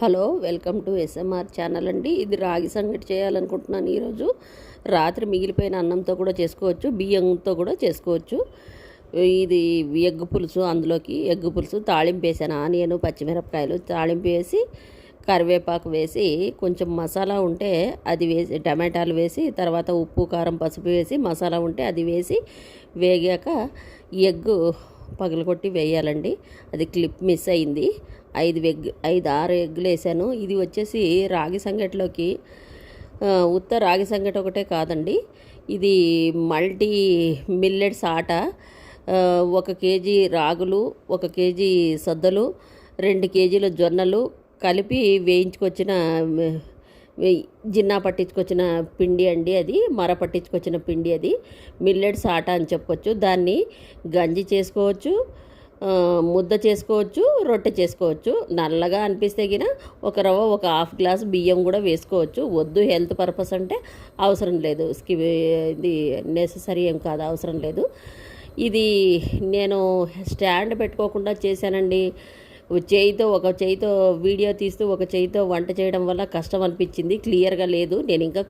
Hello, welcome to SMR channel అండి. ఇది రాగి సంగటి చేయాలనుకుంటున్నాను ఈరోజు. రాత్రి మిగిలిపోయిన అన్నంతో కూడా చేసుకోవచ్చు, బియ్యంతో కూడా చేసుకోవచ్చు. ఇది ఎగ్ పులుసు, అందులోకి ఎగ్ పులుసు తాళింపు వేసాను. ఆనియన్, పచ్చిమిరపకాయలు తాళింపు వేసి, కరివేపాకు వేసి, కొంచెం మసాలా ఉంటే అది వేసి, టమాటాలు వేసి, తర్వాత ఉప్పు కారం పసుపు వేసి, మసాలా ఉంటే అది వేసి వేగాక ఎగ్ పగలగొట్టి వేయాలండి. అది క్లిప్ మిస్ అయింది. 5-6 ఎగ్గులు వేసాను. ఇది వచ్చేసి రాగి సంగటిలోకి ఉత్త రాగి సంగటి ఒకటే కాదండి, ఇది మల్టీ మిల్లెట్స్ ఆట. 1 కేజీ రాగులు, 1 కేజీ సద్దలు, 2 కేజీల జొన్నలు కలిపి వేయించుకొచ్చిన జిన్నా పట్టించుకొచ్చిన పిండి అండి. అది మర పట్టించుకొచ్చిన పిండి. అది మిల్లెట్స్ ఆట అని చెప్పొచ్చు. దాన్ని గంజి చేసుకోవచ్చు, ముద్ద చేసుకోవచ్చు, రొట్టె చేసుకోవచ్చు. నల్లగా అనిపిస్తే గిన ఒక రవ్వ, ఒక హాఫ్ గ్లాస్ బియ్యం కూడా వేసుకోవచ్చు. వద్దు, హెల్త్ పర్పస్ అంటే అవసరం లేదు, ఇది నెససరీ ఏం కాదు, అవసరం లేదు. ఇది నేను స్టాండ్ పెట్టుకోకుండా చేశానండి. ఒక చేయితో వీడియో తీస్తూ ఒక చేయితో వంట చేయడం వల్ల కష్టం అనిపించింది, క్లియర్గా లేదు. నేను ఇంకా